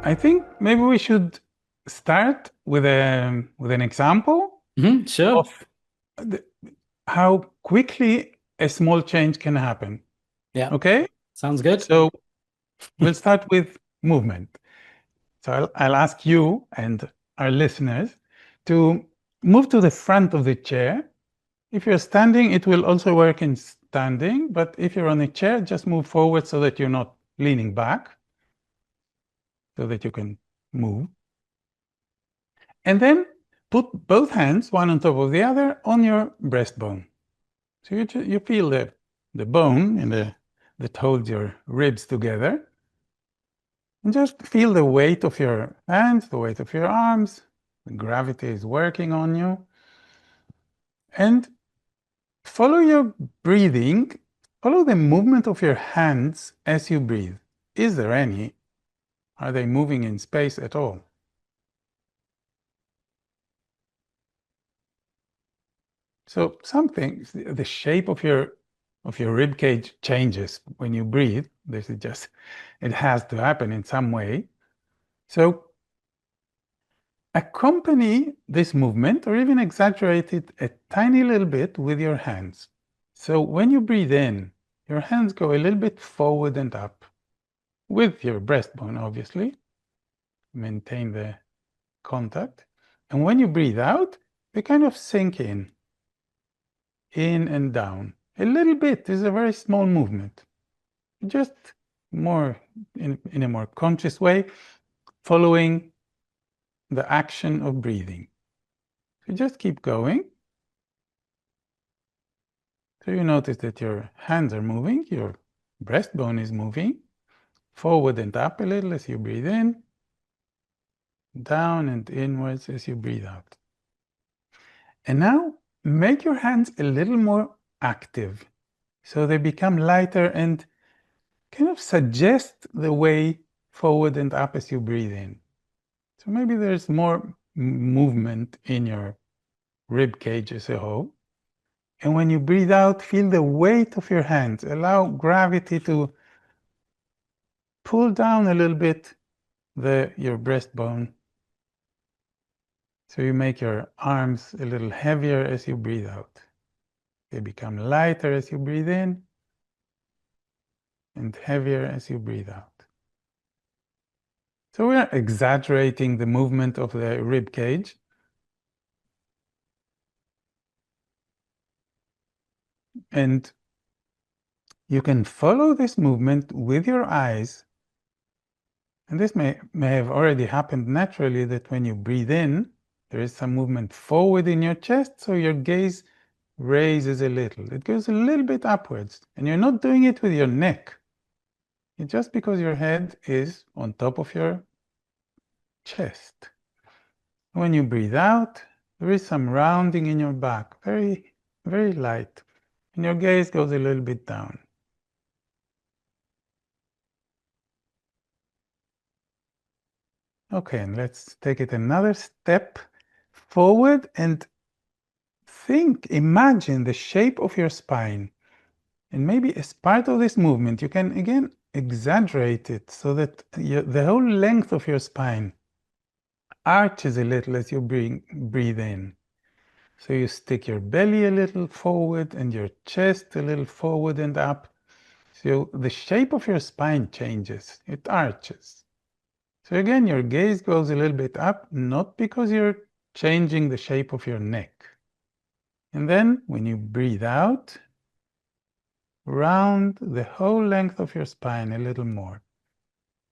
I think maybe we should start with an example Sure. of the, how quickly a small change can happen. Yeah. Okay? Sounds good. So we'll start with movement. So I'll ask you and our listeners to move to the front of the chair. If you're standing, it will also work in standing, but if you're on a chair, just move forward so that you're not leaning back, so that you can move. And then put both hands, one on top of the other, on your breastbone. So you feel the bone that holds your ribs together. And just feel the weight of your hands, the weight of your arms. The gravity is working on you. And follow your breathing. Follow the movement of your hands as you breathe. Is there any? Are they moving in space at all? So something, the shape of your rib cage changes when you breathe. This is just, it has to happen in some way. So accompany this movement or even exaggerate it a tiny little bit with your hands. So when you breathe in, your hands go a little bit forward and up with your breastbone, obviously. Maintain the contact. And when you breathe out, they kind of sink in and down. A little bit is a very small movement. Just more in a more conscious way, following the action of breathing. So just keep going. So you notice that your hands are moving, your breastbone is moving, forward and up a little as you breathe in, down and inwards as you breathe out. And now make your hands a little more active so they become lighter and kind of suggest the way forward and up as you breathe in. So maybe there's more movement in your rib cage as a whole. And when you breathe out, feel the weight of your hands. Allow gravity to pull down a little bit your breastbone. So you make your arms a little heavier as you breathe out. They become lighter as you breathe in and heavier as you breathe out. So we are exaggerating the movement of the rib cage. And you can follow this movement with your eyes. And this may have already happened naturally, that when you breathe in, there is some movement forward in your chest, so your gaze raises a little. It goes a little bit upwards, and you're not doing it with your neck. It's just because your head is on top of your chest. When you breathe out, there is some rounding in your back, very, very light, and your gaze goes a little bit down. Okay, and let's take it another step forward and imagine the shape of your spine. And maybe as part of this movement, you can again exaggerate it so that the whole length of your spine arches a little as you breathe in. So you stick your belly a little forward and your chest a little forward and up. So the shape of your spine changes, it arches. So again, your gaze goes a little bit up, not because you're changing the shape of your neck. And then when you breathe out, round the whole length of your spine a little more.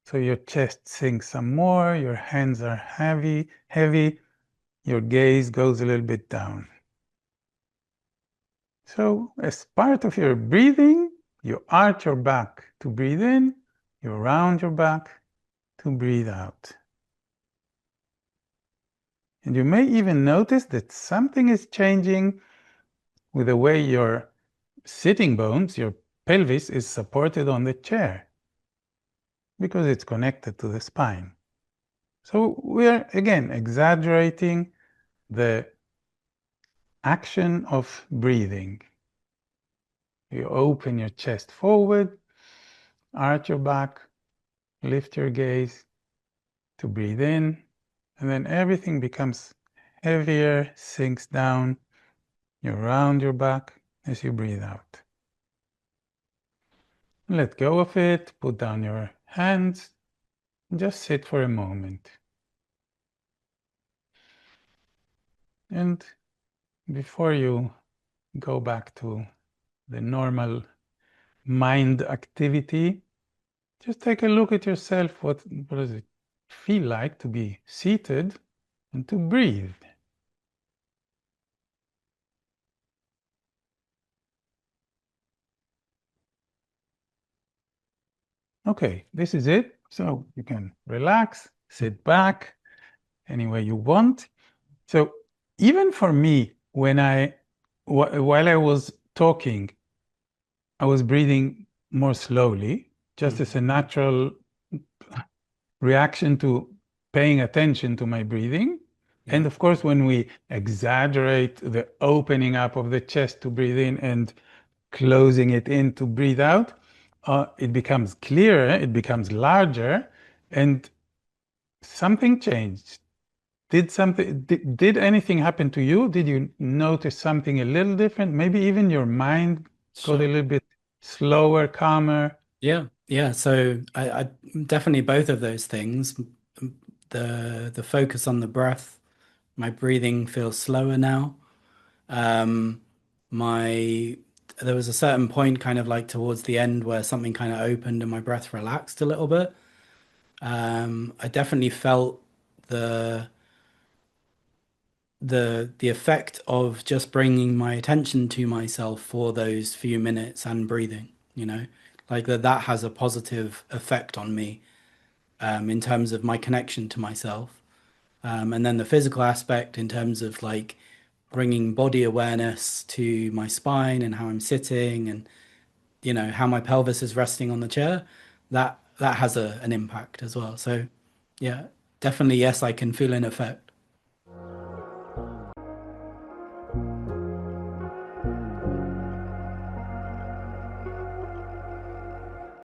So your chest sinks some more, your hands are heavy, your gaze goes a little bit down. So as part of your breathing, you arch your back to breathe in, you round your back to breathe out. And you may even notice that something is changing with the way your sitting bones, your pelvis, is supported on the chair, because it's connected to the spine. So we're again exaggerating the action of breathing. You open your chest forward, arch your back, lift your gaze, to breathe in, and then everything becomes heavier, sinks down. You round your back as you breathe out. Let go of it, put down your hands, just sit for a moment. And before you go back to the normal mind activity, just take a look at yourself. What does it feel like to be seated and to breathe? Okay, this is it. So you can relax, sit back any way you want. So even for me, while I was talking, I was breathing more slowly, just as a natural reaction to paying attention to my breathing. Yeah. And of course, when we exaggerate the opening up of the chest to breathe in and closing it in to breathe out, it becomes clearer, it becomes larger, and something changed. Did anything happen to you? Did you notice something a little different? Maybe even your mind got a Sure. little bit slower, calmer. Yeah. Yeah. So I definitely both of those things. The focus on the breath, my breathing feels slower now. Um, my there was a certain point kind of like towards the end where something kind of opened and my breath relaxed a little bit. I definitely felt the the effect of just bringing my attention to myself for those few minutes and breathing, like that has a positive effect on me, in terms of my connection to myself. And then the physical aspect in terms of like bringing body awareness to my spine and how I'm sitting and how my pelvis is resting on the chair, that has an impact as well. So yeah, definitely yes, I can feel an effect.